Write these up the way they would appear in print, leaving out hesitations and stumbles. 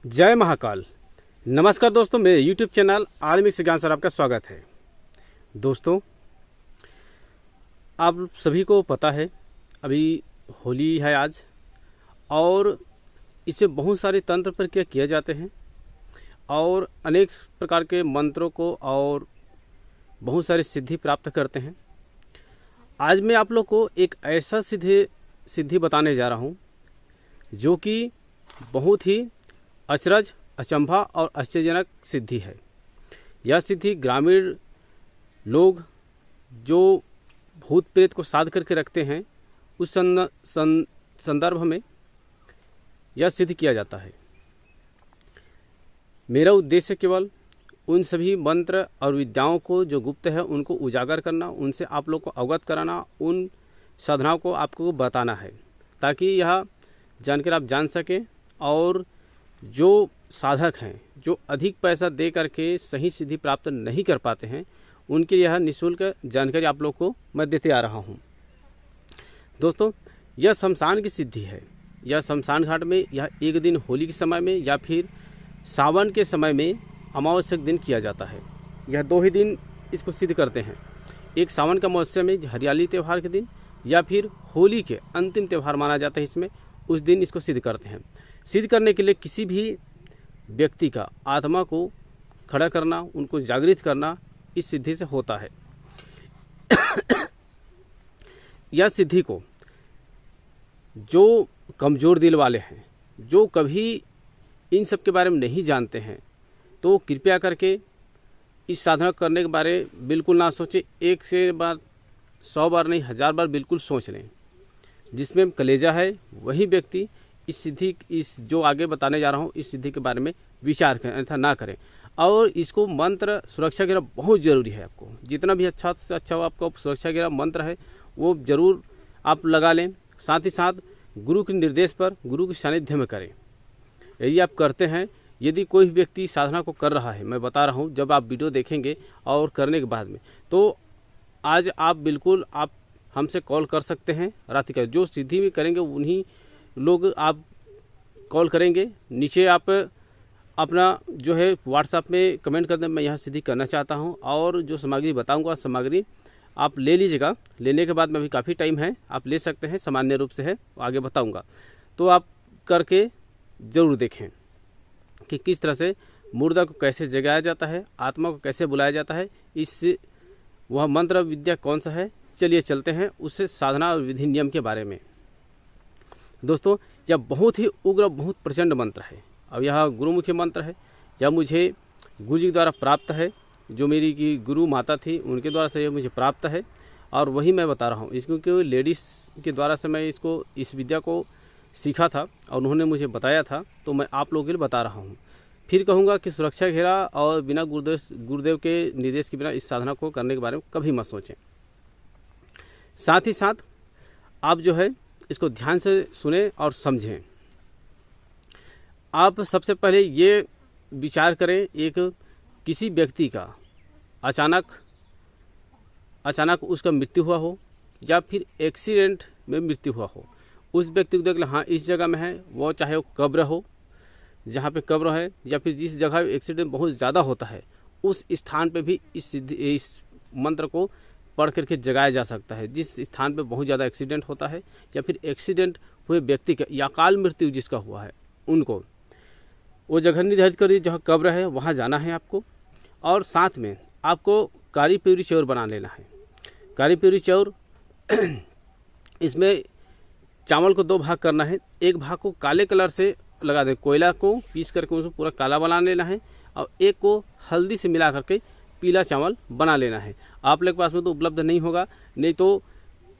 जय महाकाल। नमस्कार दोस्तों, मेरे YouTube चैनल आर्मिक ज्ञान सर आपका स्वागत है। दोस्तों, आप सभी को पता है अभी होली है आज, और इसमें बहुत सारे तंत्र प्रक्रिया किए जाते हैं और अनेक प्रकार के मंत्रों को और बहुत सारी सिद्धि प्राप्त करते हैं। आज मैं आप लोग को एक ऐसा सिद्धि बताने जा रहा हूँ जो कि बहुत ही अचरज, अचंभा और आश्चर्यजनक सिद्धि है। यह सिद्धि ग्रामीण लोग जो भूत प्रेत को साध करके रखते हैं उस संदर्भ में यह सिद्ध किया जाता है। मेरा उद्देश्य केवल उन सभी मंत्र और विद्याओं को जो गुप्त है उनको उजागर करना, उनसे आप लोग को अवगत कराना, उन साधनाओं को आपको बताना है ताकि यह जानकर आप जान सकें। और जो साधक हैं जो अधिक पैसा दे करके सही सिद्धि प्राप्त नहीं कर पाते हैं उनके यह निःशुल्क जानकारी आप लोग को मैं देते आ रहा हूं। दोस्तों, यह शमशान की सिद्धि है। यह शमशान घाट में यह एक दिन होली के समय में या फिर सावन के समय में अमावस्या के दिन किया जाता है। यह 2 ही दिन इसको सिद्ध करते हैं, एक सावन का अमावस्या में हरियाली त्यौहार के दिन या फिर होली के अंतिम त्यौहार माना जाता है इसमें, उस दिन इसको सिद्ध करते हैं। सिद्ध करने के लिए किसी भी व्यक्ति का आत्मा को खड़ा करना, उनको जागृत करना इस सिद्धि से होता है। यह सिद्धि को जो कमज़ोर दिल वाले हैं, जो कभी इन सब के बारे में नहीं जानते हैं, तो कृपया करके इस साधना करने के बारे बिल्कुल ना सोचें। 1 से बार 100 बार नहीं, 1000 बार बिल्कुल सोच लें। जिसमें कलेजा है वही व्यक्ति इस जो आगे बताने जा रहा हूँ इस सिद्धि के बारे में विचार करें, अन्यथा ना करें। और इसको मंत्र सुरक्षा गिरह बहुत ज़रूरी है। आपको जितना भी अच्छा से अच्छा आपका सुरक्षा गिरह मंत्र है वो ज़रूर आप लगा लें। साथ ही साथ गुरु के निर्देश पर, गुरु के सानिध्य में करें। यदि आप करते हैं, यदि कोई व्यक्ति साधना को कर रहा है, मैं बता रहा हूँ जब आप वीडियो देखेंगे और करने के बाद में, तो आज आप बिल्कुल आप हमसे कॉल कर सकते हैं। रात्रि का जो सिद्धि में करेंगे उन्हीं लोग आप कॉल करेंगे। नीचे आप अपना जो है व्हाट्सएप में कमेंट कर दें, मैं यह सिद्धि करना चाहता हूं, और जो सामग्री बताऊंगा सामग्री आप ले लीजिएगा। लेने के बाद में अभी काफ़ी टाइम है, आप ले सकते हैं, सामान्य रूप से है, आगे बताऊंगा। तो आप करके ज़रूर देखें कि किस तरह से मुर्दा को कैसे जगाया जाता है, आत्मा को कैसे बुलाया जाता है, इससे वह मंत्र विद्या कौन सा है। चलिए चलते हैं उससे साधना और विधि नियम के बारे में। दोस्तों, यह बहुत ही उग्र, बहुत प्रचंड मंत्र है। अब यह गुरुमुखी मंत्र है। यह मुझे गुरु जी द्वारा प्राप्त है, जो मेरी की गुरु माता थी उनके द्वारा से यह मुझे प्राप्त है, और वही मैं बता रहा हूँ। इसको क्योंकि लेडीज़ के द्वारा से मैं इस विद्या को सीखा था और उन्होंने मुझे बताया था, तो मैं आप लोगों के लिए बता रहा हूँ। फिर कहूँगा कि सुरक्षा घेरा और बिना गुरुदेव के निर्देश के बिना इस साधना को करने के बारे में कभी मत सोचें। साथ ही साथ आप जो है इसको ध्यान से सुने और समझें। आप सबसे पहले ये विचार करें, एक किसी व्यक्ति का अचानक उसका मृत्यु हुआ हो या फिर एक्सीडेंट में मृत्यु हुआ हो, उस व्यक्ति को देख लें, हाँ इस जगह में है, वो चाहे वो कब्र हो, जहाँ पे कब्र है, या फिर जिस जगह एक्सीडेंट बहुत ज़्यादा होता है उस स्थान पे भी इस मंत्र को पढ़ करके जगाया जा सकता है। जिस स्थान पे बहुत ज़्यादा एक्सीडेंट होता है या फिर एक्सीडेंट हुए व्यक्ति का या अकाल मृत्यु जिसका हुआ है, उनको वो जगह निर्धारित कर दी जहाँ कब्र है, वहाँ जाना है आपको। और साथ में आपको कारी प्यूरी चाउर बना लेना है। कारी प्यूरी चाउर इसमें चावल को 2 भाग करना है। एक भाग को काले कलर से लगा दें, कोयला को पीस करके उसको पूरा काला बना लेना है, और एक को हल्दी से मिला करके पीला चावल बना लेना है। आप लोग के पास में तो उपलब्ध नहीं होगा, नहीं तो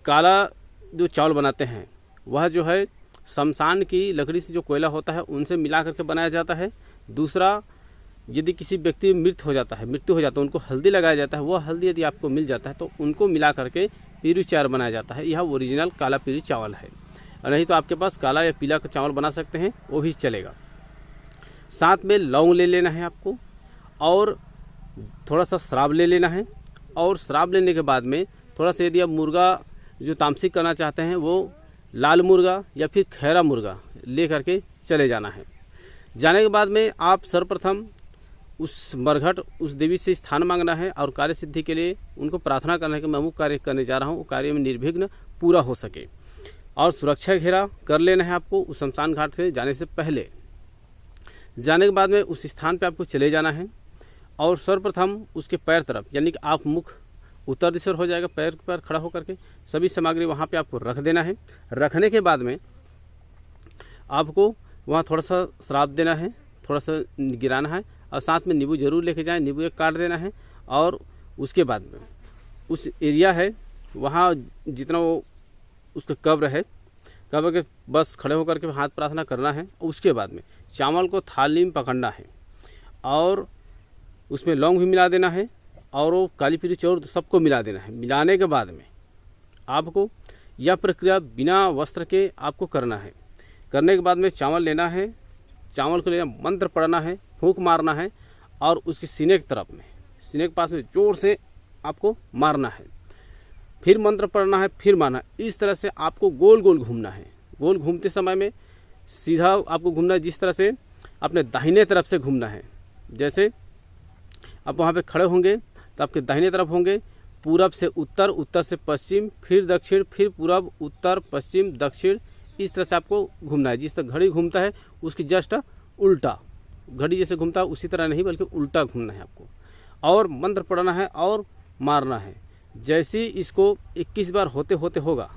काला जो चावल बनाते हैं वह जो है शमशान की लकड़ी से जो कोयला होता है उनसे मिला करके बनाया जाता है। दूसरा, यदि किसी व्यक्ति मृत्यु हो जाता है उनको हल्दी लगाया जाता है। वह हल्दी यदि आपको मिल जाता है तो उनको मिला करके पीरी चावल बनाया जाता है। यह ओरिजिनल काला पीरी चावल है। नहीं तो आपके पास काला या पीला का चावल बना सकते हैं, वो भी चलेगा। साथ में लौंग ले लेना है आपको, और थोड़ा सा शराब ले लेना है। और शराब लेने के बाद में थोड़ा सा यदि आप मुर्गा जो तामसिक करना चाहते हैं वो लाल मुर्गा या फिर खैरा मुर्गा ले करके चले जाना है। जाने के बाद में आप सर्वप्रथम उस मरघट उस देवी से स्थान मांगना है और कार्य सिद्धि के लिए उनको प्रार्थना करना है कि मैं अमुक कार्य करने जा रहा हूँ, वो कार्य में निर्विघ्न पूरा हो सके। और सुरक्षा घेरा कर लेना है आपको उस शमशान घाट से जाने से पहले। जाने के बाद में उस स्थान पे आपको चले जाना है और सर्वप्रथम उसके पैर तरफ, यानी कि आप मुख उत्तर दिशा हो जाएगा, पैर पर खड़ा होकर के सभी सामग्री वहाँ पे आपको रख देना है। रखने के बाद में आपको वहाँ थोड़ा सा श्राप देना है, थोड़ा सा गिराना है और साथ में नींबू जरूर लेके जाएं, नींबू एक काट देना है। और उसके बाद में उस एरिया है वहाँ जितना वो उसका कब्र है, कब्र के बस खड़े होकर के हाथ प्रार्थना करना है। उसके बाद में चावल को थाली में पकड़ना है और उसमें लौंग भी मिला देना है और वो काली पीली चौर सबको मिला देना है। मिलाने के बाद में आपको यह प्रक्रिया बिना वस्त्र के आपको करना है। करने के बाद में चावल लेना है, चावल को लेना, मंत्र पढ़ना है, फूंक मारना है और उसके सीने की तरफ में, सीने के पास में जोर से आपको मारना है, फिर मंत्र पढ़ना है, फिर मारना है। इस तरह से आपको गोल गोल घूमना है। गोल घूमते समय में सीधा आपको घूमना है, जिस तरह से अपने दाहिने तरफ से घूमना है। जैसे आप वहाँ पे खड़े होंगे तो आपके दाहिने तरफ होंगे, पूरब से उत्तर, उत्तर से पश्चिम, फिर दक्षिण, फिर पूरब, उत्तर, पश्चिम, दक्षिण। इस तरह से आपको घूमना है। जिस तरह घड़ी घूमता है उसकी जस्ट उल्टा, घड़ी जैसे घूमता है उसी तरह नहीं बल्कि उल्टा घूमना है आपको। और मंत्र पढ़ना है और मारना है। जैसे ही इसको 21 बार होते होते होगा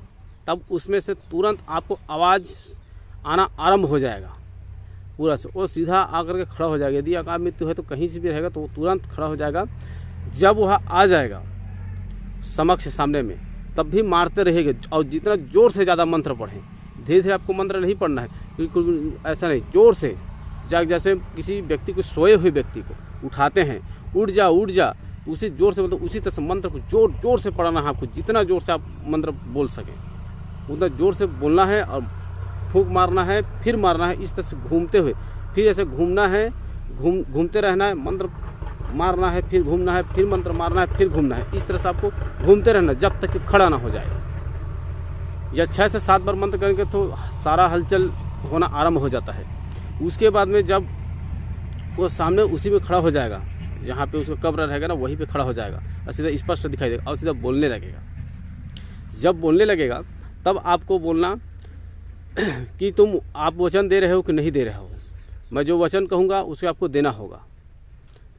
तब उसमें से तुरंत आपको आवाज़ आना आरंभ हो जाएगा पूरा से। वो सीधा आकर के खड़ा हो जाएगा। यदि अकाल मृत्यु है तो कहीं से भी रहेगा तो वो तुरंत खड़ा हो जाएगा। जब वह आ जाएगा समक्ष सामने में तब भी मारते रहेंगे और जितना जोर से ज़्यादा मंत्र पढ़ें। धीरे धीरे आपको मंत्र नहीं पढ़ना है, बिल्कुल ऐसा नहीं, जोर से जैसे किसी व्यक्ति को, सोए हुए व्यक्ति को उठाते हैं, उठ जा उठ जा, उसी जोर से मतलब उसी तरह से मंत्र को जोर जोर से पढ़ना है आपको। जितना जोर से आप मंत्र बोल सकें उतना जोर से बोलना है और फूंक मारना है, फिर मारना है। इस तरह से घूमते हुए फिर ऐसे घूमना है, घूमते रहना है, मंत्र मारना है, फिर घूमना है, फिर मंत्र मारना है, फिर घूमना है। इस तरह से आपको घूमते रहना जब तक कि खड़ा ना हो जाए। या 6 से 7 बार मंत्र करेंगे तो सारा हलचल होना आरंभ हो जाता है। उसके बाद में जब वो सामने उसी में खड़ा हो जाएगा, जहाँ पे उसका कब्र रहेगा ना वहीं पे खड़ा हो जाएगा और सीधा स्पष्ट दिखाई देगा और सीधा बोलने लगेगा। जब बोलने लगेगा तब आपको बोलना कि आप वचन दे रहे हो कि नहीं दे रहे हो। मैं जो वचन कहूँगा उसे आपको देना होगा।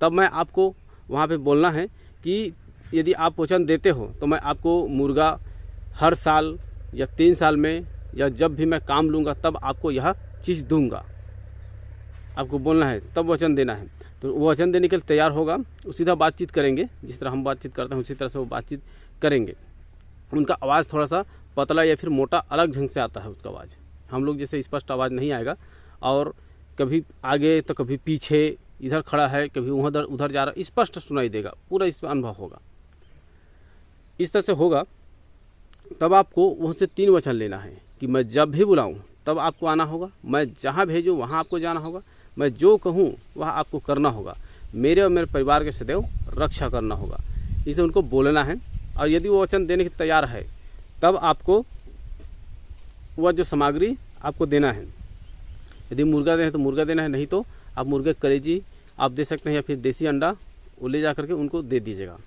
तब मैं आपको वहाँ पे बोलना है कि यदि आप वचन देते हो तो मैं आपको मुर्गा हर साल या 3 साल में या जब भी मैं काम लूँगा तब आपको यह चीज़ दूंगा। आपको बोलना है, तब वचन देना है। तो वो वचन देने के लिए तैयार होगा, वो सीधा बातचीत करेंगे। जिस तरह हम बातचीत करते हैं उसी तरह से वो बातचीत करेंगे। उनका आवाज़ थोड़ा सा पतला या फिर मोटा अलग ढंग से आता है उसका आवाज़। हम लोग जैसे स्पष्ट आवाज़ नहीं आएगा और कभी आगे तो कभी पीछे, इधर खड़ा है कभी उधर जा रहा, स्पष्ट सुनाई देगा, पूरा इस पर अनुभव होगा। इस तरह से होगा। तब आपको वहाँ से 3 वचन लेना है कि मैं जब भी बुलाऊं तब आपको आना होगा, मैं जहाँ भेजूँ वहाँ आपको जाना होगा, मैं जो कहूँ वह आपको करना होगा, मेरे और मेरे परिवार के सदैव रक्षा करना होगा। इसे उनको बोलना है। और यदि वो वचन देने के तैयार है तब आपको वह जो सामग्री आपको देना है। यदि मुर्गा देना है तो मुर्गा देना है, नहीं तो आप मुर्गे कलेजी आप दे सकते हैं या फिर देसी अंडा वो ले जा करके उनको दे दीजिएगा।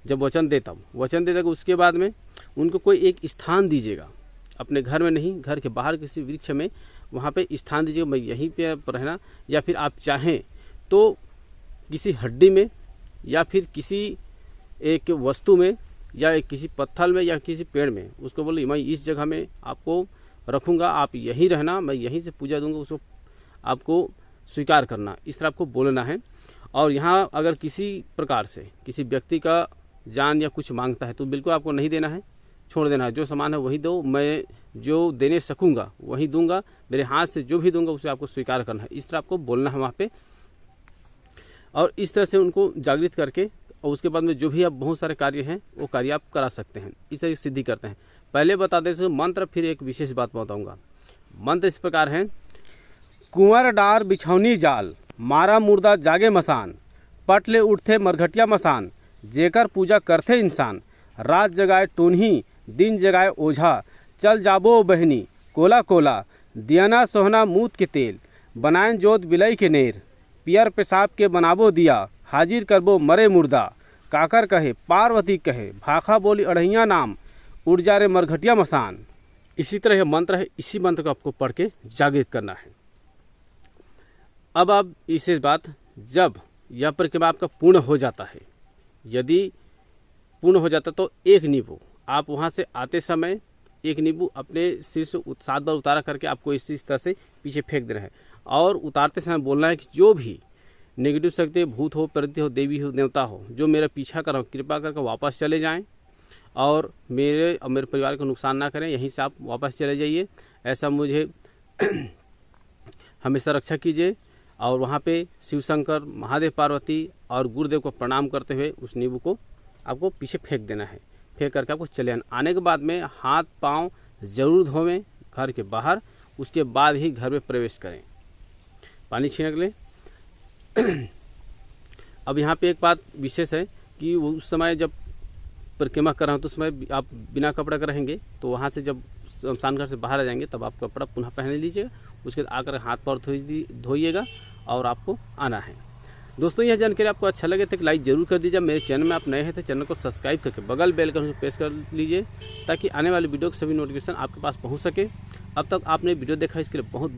जब वचन दे तब वचन दे देगा। उसके बाद में उनको कोई एक स्थान दीजिएगा, अपने घर में नहीं, घर के बाहर किसी वृक्ष में वहाँ पे स्थान दीजिएगा। मैं यहीं पे रहना, या फिर आप चाहें तो किसी हड्डी में या फिर किसी एक वस्तु में या किसी पत्थर में या किसी पेड़ में उसको बोलिए मैं इस जगह में आपको रखूँगा, आप यहीं रहना, मैं यहीं से पूजा दूंगा, उसको आपको स्वीकार करना। इस तरह आपको बोलना है। और यहाँ अगर किसी प्रकार से किसी व्यक्ति का जान या कुछ मांगता है तो बिल्कुल आपको नहीं देना है, छोड़ देना है। जो सामान है वही दो, मैं जो देने सकूँगा वही दूंगा, मेरे हाथ से जो भी दूंगा उसे आपको स्वीकार करना है। इस तरह आपको बोलना है वहाँ पे। और इस तरह से उनको जागृत करके और उसके बाद में जो भी आप बहुत सारे कार्य हैं वो कार्य आप करा सकते हैं। इस तरह सिद्धि करते हैं। पहले बता दें मंत्र, फिर एक विशेष बात बताऊँगा। मंत्र इस प्रकार है। कुंवर डार बिछौनी जाल, मारा मुर्दा जागे मसान, पटले उठते मरघटिया मसान, जेकर पूजा करते इंसान, रात जगाए टोन्ही दिन जगाए ओझा, चल जाबो बहनी कोला कोला, दियाना सोहना मूत के तेल, बनाएं जोत बिलई के नेर, पियर पेशाब के बनाबो दिया, हाजिर करबो मरे मुर्दा, काकर कहे पार्वती कहे, भाखा बोली अढ़ैया नाम, उड़ जा रे मरघटिया मसान। इसी तरह यह मंत्र है, इसी मंत्र को आपको पढ़ के जागृत करना है। अब आप विशेष बात, जब यह परिक्रमा आपका पूर्ण हो जाता है, यदि पूर्ण हो जाता तो एक नींबू आप वहाँ से आते समय एक नींबू अपने सिर से 7 बार उतारा करके आपको इस तरह से पीछे फेंक देना है। और उतारते समय बोलना है कि जो भी नेगेटिव शक्ति, भूत हो, प्रकृति हो, देवी हो, देवता हो, जो मेरा पीछा कर रहा हो, कृपा करके वापस चले जाएं और मेरे और मेरे परिवार को नुकसान ना करें, यहीं से आप वापस चले जाइए, ऐसा मुझे हमेशा रक्षा कीजिए। और वहाँ पे शिव शंकर, महादेव, पार्वती और गुरुदेव को प्रणाम करते हुए उस नींबू को आपको पीछे फेंक देना है। फेंक करके आपको चले आने के बाद में हाथ पाँव जरूर धोवें घर के बाहर, उसके बाद ही घर में प्रवेश करें, पानी छीनक लें। अब यहाँ पे एक बात विशेष है कि उस समय जब परिक्रमा कर रहे हो तो उस समय आप बिना कपड़ा के रहेंगे, तो वहाँ से जब शमशान घर से बाहर आ जाएंगे तब आप कपड़ा पुनः पहन लीजिएगा, उसके बाद आकर हाथ पैर धोइएगा और आपको आना है। दोस्तों यह जानकारी आपको अच्छा लगे तो लाइक जरूर कर दीजिए। मेरे चैनल में आप नए हैं तो चैनल को सब्सक्राइब करके बगल बेल आइकन प्रेस कर लीजिए ताकि आने वाले वीडियो के सभी नोटिफिकेशन आपके पास पहुंच सके। अब तक आपने वीडियो देखा इसके लिए बहुत